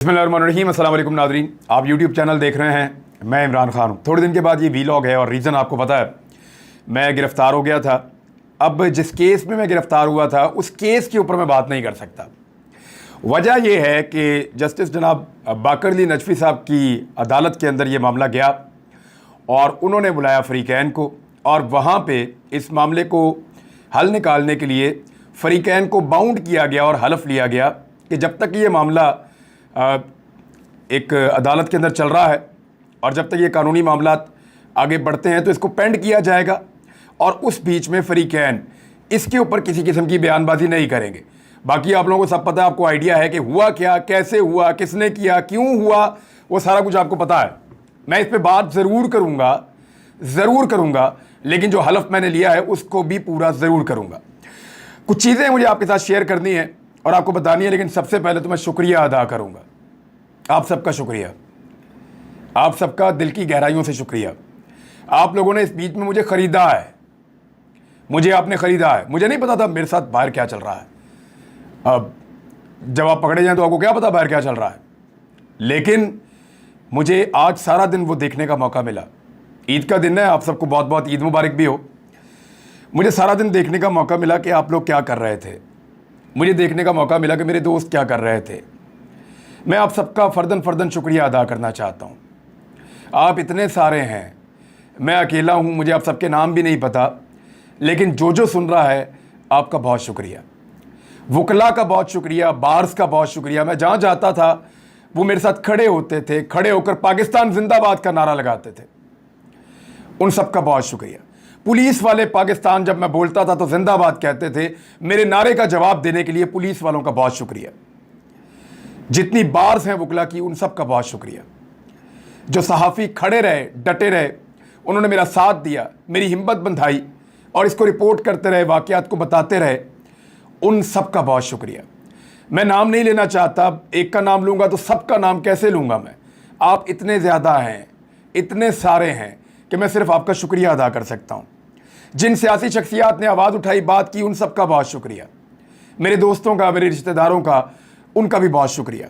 बिस्मिल्लाहिर्रहमानिर्रहीम। अस्सलाम वालेकुम नाज़रीन, आप यूट्यूब चैनल देख रहे हैं। मैं इमरान खान हूँ। थोड़े दिन के बाद ये वीलॉग है और रीज़न आपको पता है, मैं गिरफ़्तार हो गया था। अब जिस केस में मैं गिरफ़्तार हुआ था उस केस के ऊपर मैं बात नहीं कर सकता। वजह यह है कि जस्टिस जनाब बाकर अली नजफ़ी साहब की अदालत के अंदर ये मामला गया और उन्होंने बुलाया फ़रीक़ैन को, और वहाँ पर इस मामले को हल निकालने के लिए फ़रीक़ैन को बाउंड किया गया और हलफ लिया गया कि जब तक ये मामला एक अदालत के अंदर चल रहा है और जब तक ये कानूनी मामला आगे बढ़ते हैं तो इसको पेंड किया जाएगा, और उस बीच में फ़रीक़ैन इसके ऊपर किसी किस्म की बयानबाजी नहीं करेंगे। बाकी आप लोगों को सब पता है, आपको आइडिया है कि हुआ क्या, कैसे हुआ, किसने किया, क्यों हुआ, वो सारा कुछ आपको पता है। मैं इस पर बात ज़रूर करूँगा, लेकिन जो हलफ मैंने लिया है उसको भी पूरा ज़रूर करूँगा। कुछ चीज़ें मुझे आपके साथ शेयर करनी है और आपको बतानी है, लेकिन सबसे पहले तो मैं शुक्रिया अदा करूँगा। आप सबका शुक्रिया, आप सबका दिल की गहराइयों से शुक्रिया। आप लोगों ने इस बीच में मुझे ख़रीदा है, मुझे आपने ख़रीदा है। मुझे नहीं पता था मेरे साथ बाहर क्या चल रहा है। अब जब आप पकड़े जाएं तो आपको क्या पता बाहर क्या चल रहा है, लेकिन मुझे आज सारा दिन वो देखने का मौका मिला। ईद का दिन है, आप सबको बहुत बहुत ईद मुबारक भी हो। मुझे सारा दिन देखने का मौका मिला कि आप लोग क्या कर रहे थे। मुझे देखने का मौका मिला कि मेरे दोस्त क्या कर रहे थे। मैं आप सबका फ़र्दन शुक्रिया अदा करना चाहता हूँ। आप इतने सारे हैं, मैं अकेला हूँ, मुझे आप सबके नाम भी नहीं पता, लेकिन जो सुन रहा है आपका बहुत शुक्रिया। वकला का बहुत शुक्रिया, बार्स का बहुत शुक्रिया। मैं जहाँ जाता था वो मेरे साथ खड़े होते थे, खड़े होकर पाकिस्तान जिंदाबाद का नारा लगाते थे। उन सब का बहुत शुक्रिया। पुलिस वाले पाकिस्तान जब मैं बोलता था तो जिंदाबाद कहते थे। मेरे नारे का जवाब देने के लिए पुलिस वालों का बहुत शुक्रिया। जितनी बार्स हैं वकला की, उन सब का बहुत शुक्रिया। जो सहाफ़ी खड़े रहे, डटे रहे, उन्होंने मेरा साथ दिया, मेरी हिम्मत बंधाई और इसको रिपोर्ट करते रहे, वाक़यात को बताते रहे, उन सब का बहुत शुक्रिया। मैं नाम नहीं लेना चाहता, एक का नाम लूँगा तो सबका नाम कैसे लूँगा मैं। आप इतने ज़्यादा हैं, इतने सारे हैं कि मैं सिर्फ आपका शुक्रिया अदा कर सकता हूँ। जिन सियासी शख्सियात ने आवाज़ उठाई, बात की, उन सब का बहुत शुक्रिया। मेरे दोस्तों का, मेरे रिश्तेदारों का, उनका भी बहुत शुक्रिया।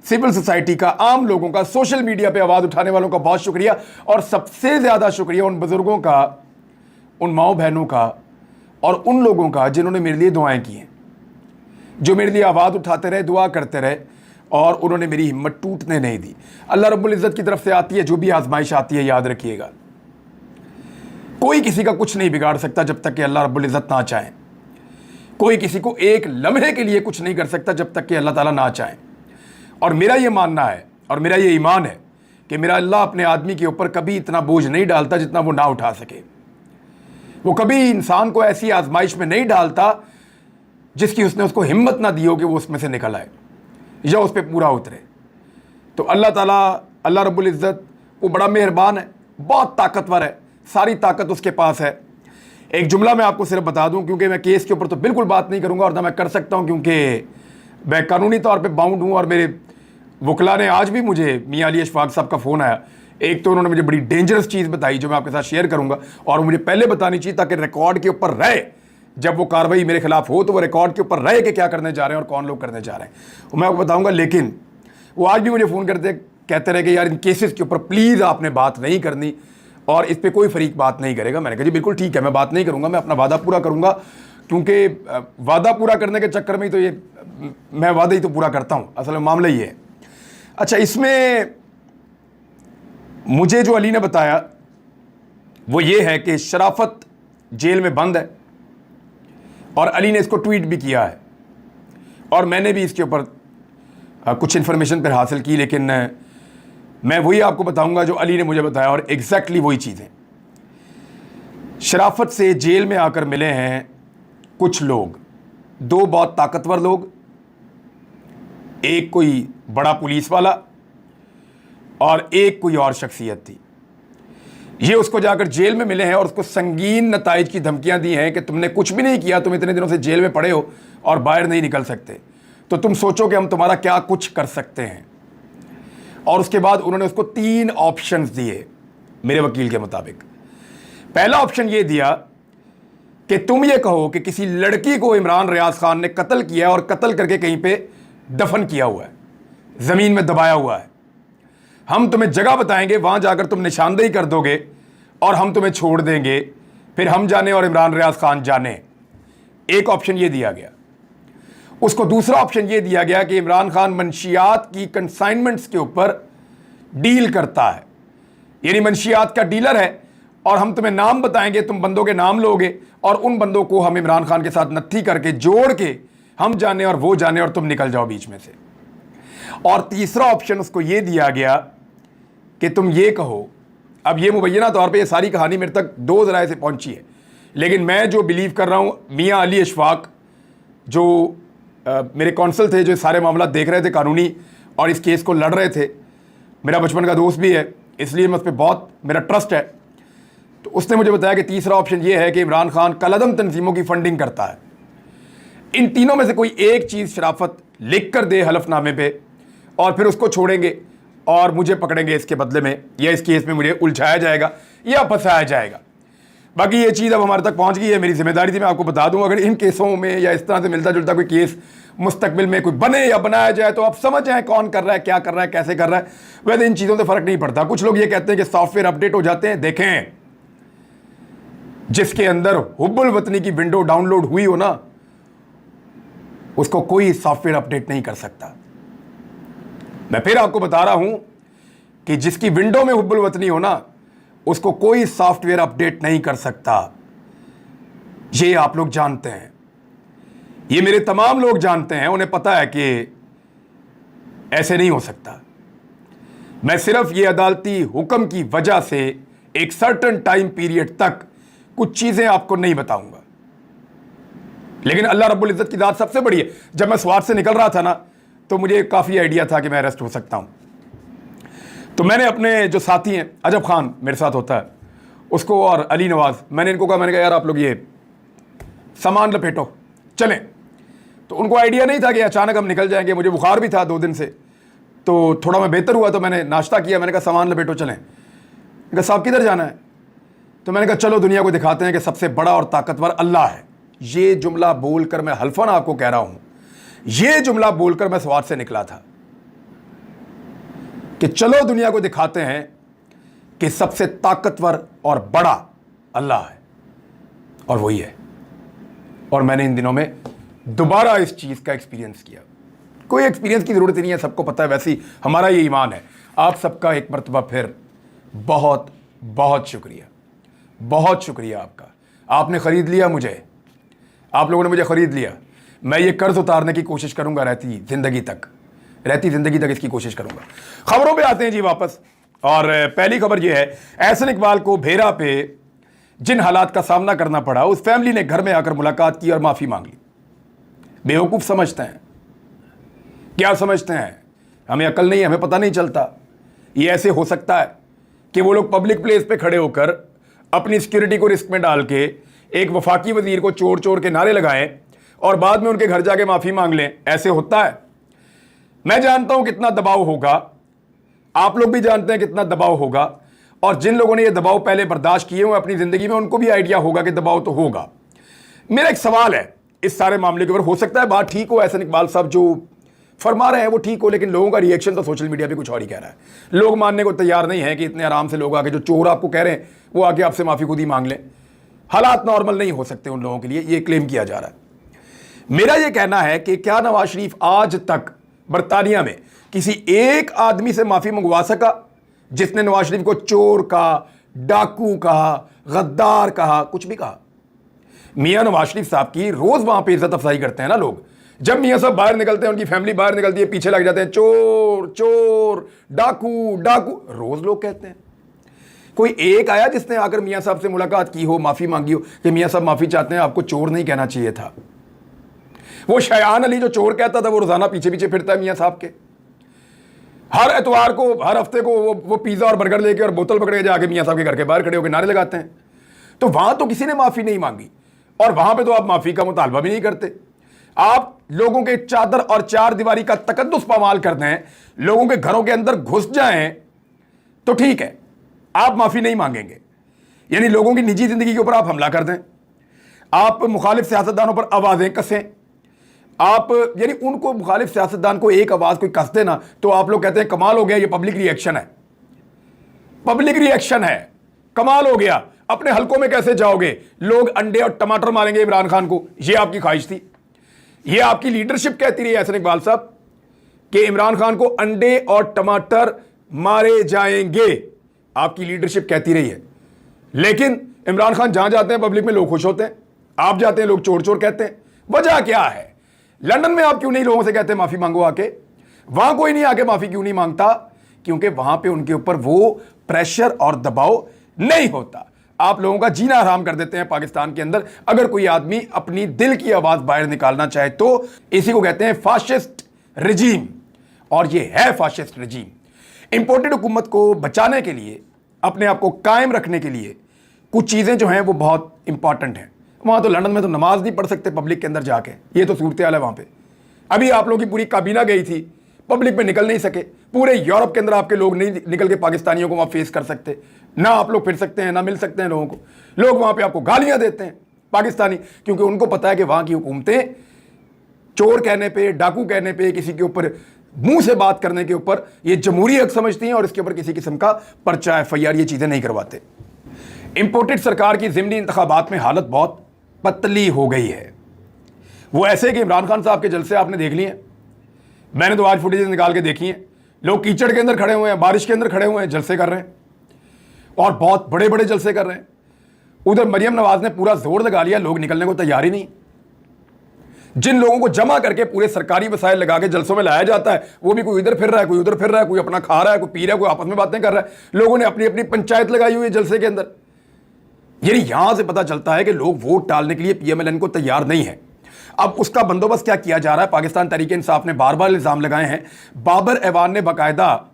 सिविल सोसाइटी का, आम लोगों का, सोशल मीडिया पे आवाज़ उठाने वालों का बहुत शुक्रिया। और सबसे ज़्यादा शुक्रिया उन बुज़ुर्गों का, उन माओ बहनों का और उन लोगों का जिन्होंने मेरे लिए दुआएं की हैं, जो मेरे लिए आवाज़ उठाते रहे, दुआ करते रहे और उन्होंने मेरी हिम्मत टूटने नहीं दी। अल्लाह रब्बुल इज़्ज़त की तरफ से आती है जो भी आजमाइश आती है, याद रखिएगा, कोई किसी का कुछ नहीं बिगाड़ सकता जब तक कि अल्लाह रब्बुल इज़्ज़त ना चाहे। कोई किसी को एक लम्हे के लिए कुछ नहीं कर सकता जब तक कि अल्लाह ताला ना चाहे। और मेरा ये मानना है और मेरा ये ईमान है कि मेरा अल्लाह अपने आदमी के ऊपर कभी इतना बोझ नहीं डालता जितना वो ना उठा सके। वो कभी इंसान को ऐसी आजमाइश में नहीं डालता जिसकी उसने उसको हिम्मत ना दी हो कि वो उसमें से निकल आए या उस पर पूरा उतरे। तो अल्लाह ताला, अल्लाह रब्बुल इज़्ज़त, वो बड़ा मेहरबान है, बहुत ताकतवर है, सारी ताकत उसके पास है। एक जुमला मैं आपको सिर्फ बता दूं, क्योंकि मैं केस के ऊपर तो बिल्कुल बात नहीं करूंगा और ना मैं कर सकता हूं, क्योंकि मैं कानूनी तौर पे बाउंड हूं। और मेरे वकला ने आज भी मुझे, मियां अली अशफाक साहब का फ़ोन आया, एक तो उन्होंने मुझे बड़ी डेंजरस चीज़ बताई जो मैं आपके साथ शेयर करूंगा, और मुझे पहले बतानी चाहिए ताकि रिकॉर्ड के ऊपर रहे, जब वो कार्रवाई मेरे खिलाफ हो तो वो रिकॉर्ड के ऊपर रहे कि क्या करने जा रहे हैं और कौन लोग करने जा रहे हैं, मैं आपको बताऊँगा। लेकिन वो आज भी मुझे फ़ोन करते कहते रहे कि यार इन केसेस के ऊपर प्लीज़ आपने बात नहीं करनी और इस पे कोई फरीक बात नहीं करेगा। मैंने कहा जी बिल्कुल ठीक है, मैं बात नहीं करूंगा, मैं अपना वादा पूरा करूंगा, क्योंकि वादा पूरा करने के चक्कर में ही तो ये मैं वादा ही तो पूरा करता हूं, असल में मामला ये है। अच्छा, इसमें मुझे जो अली ने बताया वो ये है कि शराफत जेल में बंद है, और अली ने इसको ट्वीट भी किया है और मैंने भी इसके ऊपर कुछ इन्फॉर्मेशन पर हासिल की, लेकिन मैं वही आपको बताऊंगा जो अली ने मुझे बताया, और एग्जैक्टली वही चीज़ें। शराफत से जेल में आकर मिले हैं कुछ लोग, दो बहुत ताकतवर लोग, एक कोई बड़ा पुलिस वाला और एक कोई और शख्सियत थी। ये उसको जाकर जेल में मिले हैं और उसको संगीन नताइज की धमकियां दी हैं कि तुमने कुछ भी नहीं किया, तुम इतने दिनों से जेल में पड़े हो और बाहर नहीं निकल सकते, तो तुम सोचो कि हम तुम्हारा क्या कुछ कर सकते हैं। और उसके बाद उन्होंने उसको 3 ऑप्शंस दिए मेरे वकील के मुताबिक। पहला ऑप्शन ये दिया कि तुम ये कहो कि किसी लड़की को इमरान रियाज खान ने कत्ल किया और कत्ल करके कहीं पे दफन किया हुआ है, ज़मीन में दबाया हुआ है। हम तुम्हें जगह बताएंगे, वहां जाकर तुम निशानदेही कर दोगे और हम तुम्हें छोड़ देंगे, फिर हम जाने और इमरान रियाज खान जाने। एक ऑप्शन ये दिया गया। उसको दूसरा ऑप्शन ये दिया गया कि इमरान खान मंशियात की कंसाइनमेंट्स के ऊपर डील करता है, यानी मंशियात का डीलर है, और हम तुम्हें नाम बताएंगे, तुम बंदों के नाम लोगे और उन बंदों को हम इमरान खान के साथ नत्थी करके जोड़ के हम जाने और वो जाने और तुम निकल जाओ बीच में से। और तीसरा ऑप्शन उसको ये दिया गया कि तुम ये कहो, अब ये मुबैना तौर पे ये सारी कहानी मेरे तक दो ज़राए से पहुंची है, लेकिन मैं जो बिलीव कर रहा हूं, मियां अली अशफाक जो मेरे कौंसल थे, जो सारे मामला देख रहे थे कानूनी और इस केस को लड़ रहे थे, मेरा बचपन का दोस्त भी है, इसलिए मैं उस पर बहुत मेरा ट्रस्ट है, तो उसने मुझे बताया कि तीसरा ऑप्शन ये है कि इमरान खान कलअदम तंजीमों की फंडिंग करता है। इन तीनों में से कोई एक चीज़ शराफत लिख कर दे हलफनामे पे और फिर उसको छोड़ेंगे और मुझे पकड़ेंगे इसके बदले में, या इस केस में मुझे उलझाया जाएगा या फंसाया जाएगा। बाकी ये चीज़ अब हमारे तक पहुंच गई है, मेरी जिम्मेदारी थी मैं आपको बता दूं। अगर इन केसों में या इस तरह से मिलता जुलता कोई केस मुस्तकबिल में कोई बने या बनाया जाए तो आप समझ जाएं कौन कर रहा है, क्या कर रहा है, कैसे कर रहा है। वैसे इन चीज़ों से फ़र्क नहीं पड़ता। कुछ लोग ये कहते हैं कि सॉफ्टवेयर अपडेट हो जाते हैं। देखें, जिसके अंदर हुब्बुल वतनी की विंडो डाउनलोड हुई हो ना, उसको कोई सॉफ्टवेयर अपडेट नहीं कर सकता। मैं फिर आपको बता रहा हूं कि जिसकी विंडो में हुब्बुल वतनी हो ना, उसको कोई सॉफ्टवेयर अपडेट नहीं कर सकता। ये आप लोग जानते हैं, ये मेरे तमाम लोग जानते हैं, उन्हें पता है कि ऐसे नहीं हो सकता। मैं सिर्फ ये अदालती हुक्म की वजह से एक सर्टेन टाइम पीरियड तक कुछ चीजें आपको नहीं बताऊंगा, लेकिन अल्लाह रब्बुल इज्जत की दात सबसे बड़ी है। जब मैं स्वात से निकल रहा था ना, तो मुझे काफी आइडिया था कि मैं अरेस्ट हो सकता हूं। तो मैंने अपने जो साथी हैं, अजब खान मेरे साथ होता है, उसको और अली नवाज, मैंने इनको कहा, मैंने कहा यार आप लोग ये सामान लपेटो चलें। तो उनको आइडिया नहीं था कि अचानक हम निकल जाएंगे। मुझे बुखार भी था 2 दिन से, तो थोड़ा मैं बेहतर हुआ, तो मैंने नाश्ता किया। मैंने कहा सामान लपेटो चलें। मैंने कहा साहब किधर जाना है? तो मैंने कहा चलो दुनिया को दिखाते हैं कि सबसे बड़ा और ताकतवर अल्लाह है। ये जुमला बोलकर मैं हल्फन आपको कह रहा हूं, ये जुमला बोलकर मैं स्वात से निकला था कि चलो दुनिया को दिखाते हैं कि सबसे ताकतवर और बड़ा अल्लाह है, और वही है। और मैंने इन दिनों में दोबारा इस चीज़ का एक्सपीरियंस किया। कोई एक्सपीरियंस की ज़रूरत नहीं है, सबको पता है। वैसे ही हमारा ये ईमान है। आप सबका एक मरतबा फिर बहुत बहुत शुक्रिया, बहुत शुक्रिया आपका। आपने ख़रीद लिया मुझे, आप लोगों ने मुझे ख़रीद लिया। मैं ये कर्ज उतारने की कोशिश करूँगा, रहती ज़िंदगी तक इसकी कोशिश करूँगा। खबरों पे आते हैं जी वापस, और पहली खबर ये है, एहसन इकबाल को भेरा पे जिन हालात का सामना करना पड़ा, उस फैमिली ने घर में आकर मुलाकात की और माफ़ी मांग ली। बेवकूफ़ समझते हैं, क्या समझते हैं? हमें अकल नहीं है, हमें पता नहीं चलता। ये ऐसे हो सकता है कि वो लोग पब्लिक प्लेस पे खड़े होकर अपनी सिक्योरिटी को रिस्क में डाल के एक वफाकी वजीर को चोर चोर के नारे लगाएं और बाद में उनके घर जाके माफ़ी मांग लें? ऐसे होता है? मैं जानता हूं कितना दबाव होगा, आप लोग भी जानते हैं कितना दबाव होगा, और जिन लोगों ने ये दबाव पहले बर्दाश्त किए हुए अपनी ज़िंदगी में, उनको भी आइडिया होगा कि दबाव तो होगा। मेरा एक सवाल है इस सारे मामले के ऊपर। हो सकता है बात ठीक हो, एहसन इकबाल साहब जो फरमा रहे हैं वो ठीक हो, लेकिन लोगों का रिएक्शन तो सोशल मीडिया पे कुछ और ही कह रहा है। लोग मानने को तैयार नहीं है कि इतने आराम से लोग आके, जो चोर आपको कह रहे हैं, वो आके आपसे माफ़ी खुद ही मांग लें। हालात नॉर्मल नहीं हो सकते उन लोगों के लिए, ये क्लेम किया जा रहा है। मेरा ये कहना है कि क्या नवाज शरीफ आज तक बरतानिया में किसी एक आदमी से माफ़ी मंगवा सका जिसने नवाज शरीफ को चोर कहा, डाकू कहा, गद्दार कहा, कुछ भी कहा? मियां नवाज शरीफ साहब की रोज़ वहाँ पे इज्जत अफजाई करते हैं ना लोग। जब मियां साहब बाहर निकलते हैं, उनकी फैमिली बाहर निकलती है, पीछे लग जाते हैं, चोर चोर, डाकू डाकू, रोज़ लोग कहते हैं। कोई एक आया जिसने आकर मियां साहब से मुलाकात की हो, माफ़ी मांगी हो कि मियां साहब माफ़ी चाहते हैं, आपको चोर नहीं कहना चाहिए था? वो शयान अली जो चोर कहता था, वो रोज़ाना पीछे पीछे फिरता है मियां साहब के। हर एतवार को, हर हफ्ते को वो पिज़्ज़ा और बर्गर लेके और बोतल पकड़े जाके मियां साहब के घर के बाहर खड़े होकर नारे लगाते हैं। तो वहाँ तो किसी ने माफ़ी नहीं मांगी, और वहाँ पे तो आप माफ़ी का मुतालबा भी नहीं करते। आप लोगों के चादर और चार दीवारी का तकद्दुस पामाल करते हैं, लोगों के घरों के अंदर घुस जाएं तो ठीक है, आप माफ़ी नहीं मांगेंगे। यानी लोगों की निजी ज़िंदगी के ऊपर आप हमला कर दें, आप मुखालिफ सियासतदानों पर आवाज़ें कसें, आप यानी उनको मुखालिफ सियासतदान को एक आवाज कोई कस दे ना तो आप लोग कहते हैं कमाल हो गया, ये पब्लिक रिएक्शन है, पब्लिक रिएक्शन है, कमाल हो गया, अपने हलकों में कैसे जाओगे, लोग अंडे और टमाटर मारेंगे इमरान खान को, ये आपकी ख्वाहिश थी, ये आपकी लीडरशिप कहती रही एहसन इकबाल साहब कि इमरान खान को अंडे और टमाटर मारे जाएंगे, आपकी लीडरशिप कहती रही है। लेकिन इमरान खान जहां जाते हैं पब्लिक में लोग खुश होते हैं, आप जाते हैं लोग चोर चोर कहते हैं। वजह क्या है? लंदन में आप क्यों नहीं लोगों से कहते माफी मांगो आके, वहां कोई नहीं आके माफी क्यों नहीं मांगता? क्योंकि वहां पे उनके ऊपर वो प्रेशर और दबाव नहीं होता। आप लोगों का जीना हराम कर देते हैं पाकिस्तान के अंदर। अगर कोई आदमी अपनी दिल की आवाज बाहर निकालना चाहे तो इसी को कहते हैं फाशिस्ट रजीम, और ये है फाशिस्ट रजीम। इंपोर्टेड हुकूमत को बचाने के लिए, अपने आप को कायम रखने के लिए कुछ चीजें जो हैं वो बहुत इंपॉर्टेंट हैं। वहां तो लंदन में तो नमाज नहीं पढ़ सकते पब्लिक के अंदर जाके, ये तो सूरत हाल है वहां पे। अभी आप लोगों की पूरी काबीना गई थी, पब्लिक में निकल नहीं सके। पूरे यूरोप के अंदर आपके लोग नहीं निकल के पाकिस्तानियों को वहां फेस कर सकते, ना आप लोग फिर सकते हैं, ना मिल सकते हैं लोगों को। लोग वहां पे आपको गालियां देते हैं पाकिस्तानी, क्योंकि उनको पता है कि वहां की हुकूमतें चोर कहने पे, डाकू कहने पे, किसी के ऊपर मुंह से बात करने के ऊपर ये जमहूरी हक समझती हैं और इसके ऊपर किसी किस्म का पर्चा FIR ये चीजें नहीं करवाते। इंपोर्टेड सरकार की ज़िमनी इंतखाबात में हालत बहुत पतली हो गई है। वो ऐसे कि इमरान खान साहब के जलसे आपने देख लिए हैं, मैंने तो आज फुटेज निकाल के देखी हैं। लोग कीचड़ के अंदर खड़े हुए हैं, बारिश के अंदर खड़े हुए हैं, जलसे कर रहे हैं और बहुत बड़े बड़े जलसे कर रहे हैं। उधर मरियम नवाज ने पूरा जोर लगा लिया, लोग निकलने को तैयार ही नहीं। जिन लोगों को जमा करके पूरे सरकारी वसाइल लगा के जलसों में लाया जाता है, वो भी कोई इधर फिर रहा है, कोई उधर फिर रहा है, कोई अपना खा रहा है, कोई पी रहा है, कोई आपस में बातें कर रहा है। लोगों ने अपनी अपनी पंचायत लगाई हुई है जलसे के अंदर। यानी यहां से पता चलता है कि लोग वोट डालने के लिए PMLN को तैयार नहीं है। अब उसका बंदोबस्त क्या किया जा रहा है? पाकिस्तान तहरीक इंसाफ ने बार बार इल्जाम लगाए हैं। बाबर ऐवान ने बाकायदा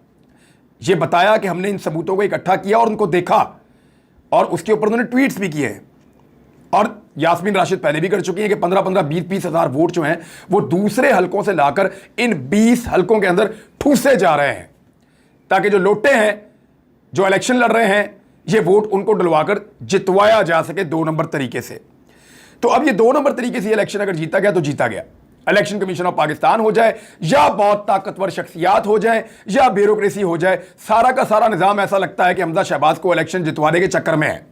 ये बताया कि हमने इन सबूतों को इकट्ठा किया और उनको देखा, और उसके ऊपर उन्होंने ट्वीट्स भी किए हैं। और यास्मीन राशिद पहले भी कर चुकी हैं कि 15-15, 20-20 हज़ार वोट जो हैं वो दूसरे हलकों से लाकर इन 20 हलकों के अंदर ठूसे जा रहे हैं, ताकि जो लोटे हैं, जो इलेक्शन लड़ रहे हैं, ये वोट उनको डलवाकर जितवाया जा सके 2 नंबर तरीके से। तो अब ये 2 नंबर तरीके से इलेक्शन अगर जीता गया तो जीता गया। इलेक्शन कमीशन ऑफ पाकिस्तान हो जाए या बहुत ताकतवर शख्सियात हो जाए या ब्यूरोक्रेसी हो जाए, सारा का सारा निजाम ऐसा लगता है कि हमजा शहबाज को इलेक्शन जितवाने के चक्कर में है।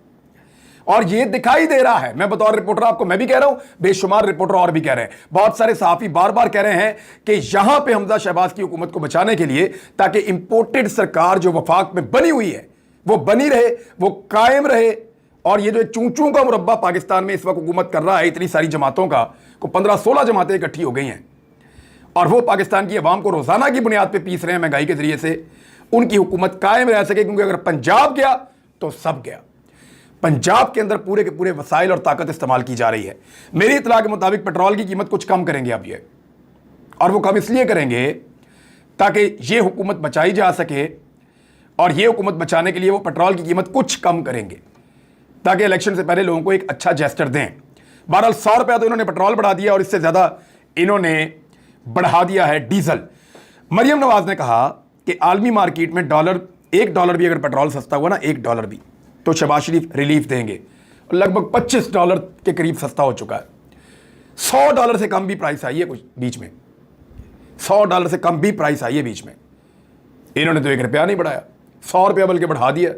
और ये दिखाई दे रहा है। मैं बतौर रिपोर्टर आपको मैं भी कह रहा हूं, बेशुमार रिपोर्टर और भी कह रहे हैं, बहुत सारे सहाफी बार बार कह रहे हैं कि यहां पे हमजा शहबाज की हुकूमत को बचाने के लिए, ताकि इंपोर्टेड सरकार जो वफाक में बनी हुई है वो बनी रहे, वो कायम रहे। और ये जो चूं-चूं का मुरब्बा पाकिस्तान में इस वक्त हुकूमत कर रहा है, इतनी सारी जमातों का, को 15-16 जमातें इकट्ठी हो गई हैं और वो पाकिस्तान की अवाम को रोजाना की बुनियाद पर पीस रहे हैं महंगाई के जरिए से। उनकी हुकूमत कायम रह सके, क्योंकि अगर पंजाब गया तो सब गया। पंजाब के अंदर पूरे के पूरे वसाइल और ताकत इस्तेमाल की जा रही है। मेरी इतला के मुताबिक पेट्रोल की कीमत कुछ कम करेंगे अब ये, और वो कम इसलिए करेंगे ताकि ये हुकूमत बचाई जा सके, और ये हुकूमत बचाने के लिए वो पेट्रोल की कीमत कुछ कम करेंगे ताकि इलेक्शन से पहले लोगों को एक अच्छा जेस्टर दें। बहरहाल 100 रुपया तो इन्होंने पेट्रोल बढ़ा दिया और इससे ज़्यादा इन्होंने बढ़ा दिया है डीजल। मरियम नवाज ने कहा कि आलमी मार्केट में $1 भी अगर पेट्रोल सस्ता हुआ ना, $1 भी, तो शहबाज शरीफ रिलीफ देंगे। लगभग $25 के करीब सस्ता हो चुका है। $100 से कम भी प्राइस आई है कुछ बीच में, $100 से कम भी प्राइस आई है बीच में। इन्होंने तो ₹1 नहीं बढ़ाया, ₹100 बल्कि बढ़ा दिया।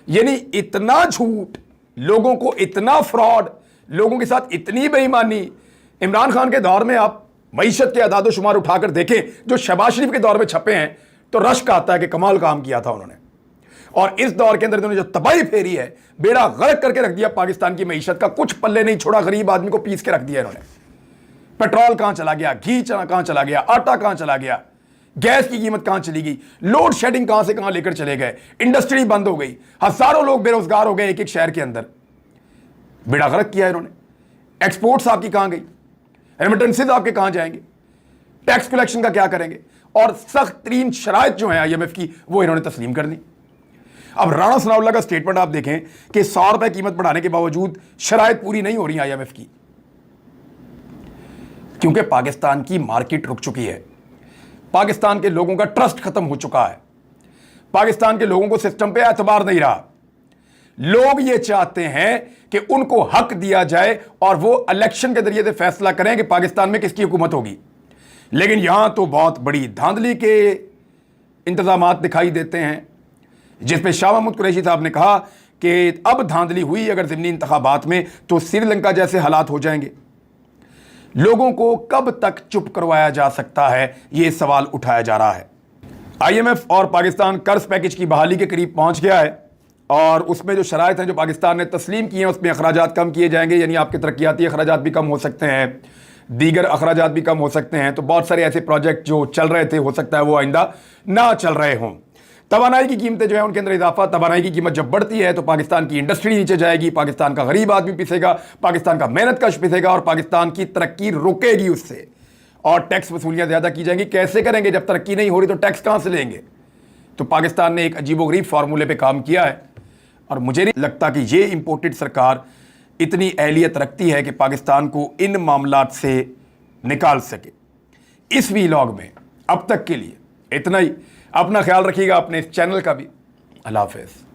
यानी इतना झूठ, लोगों को इतना फ्रॉड, लोगों के साथ इतनी बेईमानी। इमरान खान के दौर में आप मईशत के अदाद शुमार उठाकर देखें जो शहबाज शरीफ के दौर में छपे हैं, तो रश्क आता है कि कमाल काम किया था उन्होंने। और इस दौर के अंदर इन्होंने जो तबाही फेरी है, बेड़ा गर्क करके रख दिया पाकिस्तान की मईशत का, कुछ पल्ले नहीं छोड़ा, गरीब आदमी को पीस के रख दिया इन्होंने। पेट्रोल कहां चला गया, घी कहां चला गया, आटा कहां चला गया, गैस की कीमत कहां चली गई, लोड शेडिंग कहां से कहां लेकर चले गए, इंडस्ट्री बंद हो गई, हजारों लोग बेरोजगार हो गए एक एक शहर के अंदर। बेड़ा गर्क किया इन्होंने। एक्सपोर्ट्स आपकी कहां गई, रेमिटेंसेज आपके कहां जाएंगे, टैक्स कलेक्शन का क्या करेंगे, और सख्त तरीन शराइत जो है IMF की वो इन्होंने तस्लीम कर दी। अब राणा सनाउल्लाह का स्टेटमेंट आप देखें कि ₹100 कीमत बढ़ाने के बावजूद शराइत पूरी नहीं हो रही IMF की, क्योंकि पाकिस्तान की मार्केट रुक चुकी है, पाकिस्तान के लोगों का ट्रस्ट खत्म हो चुका है, पाकिस्तान के लोगों को सिस्टम पे एतबार नहीं रहा। लोग ये चाहते हैं कि उनको हक दिया जाए और वो इलेक्शन के जरिए से फैसला करें कि पाकिस्तान में किसकी हुकूमत होगी। लेकिन यहां तो बहुत बड़ी धांधली के इंतजामात दिखाई देते हैं, जिसपे शाह महमूद कुरैशी साहब ने कहा कि अब धांधली हुई अगर ज़िमनी इंतखाबात में तो श्रीलंका जैसे हालात हो जाएंगे। लोगों को कब तक चुप करवाया जा सकता है, ये सवाल उठाया जा रहा है। IMF और पाकिस्तान कर्ज पैकेज की बहाली के करीब पहुंच गया है और उसमें जो शराइत हैं जो पाकिस्तान ने तस्लीम किए हैं उसमें अखराजात कम किए जाएंगे, यानी आपके तरक्याती अखराजात भी कम हो सकते हैं, दीगर अखराजात भी कम हो सकते हैं। तो बहुत सारे ऐसे प्रोजेक्ट जो चल रहे थे हो सकता है वो आइंदा ना चल रहे हों। तवानाई की कीमतें जो है उनके अंदर इजाफा, तवानाई की कीमत जब बढ़ती है तो पाकिस्तान की इंडस्ट्री नीचे जाएगी, पाकिस्तान का गरीब आदमी पिसेगा, पाकिस्तान का मेहनत कश पिसेगा और पाकिस्तान की तरक्की रुकेगी उससे, और टैक्स वसूलियां ज़्यादा की जाएंगी। कैसे करेंगे जब तरक्की नहीं हो रही तो टैक्स कहाँ से लेंगे। तो पाकिस्तान ने एक अजीबोगरीब फार्मूले पे काम किया है और मुझे नहीं लगता कि ये इम्पोर्टेड सरकार इतनी अहलियत रखती है कि पाकिस्तान को इन मामलात से निकाल सके। इस वीलॉग में अब तक के लिए इतना ही। अपना ख्याल रखिएगा, अपने इस चैनल का भी। अल्लाह हाफ़िज़।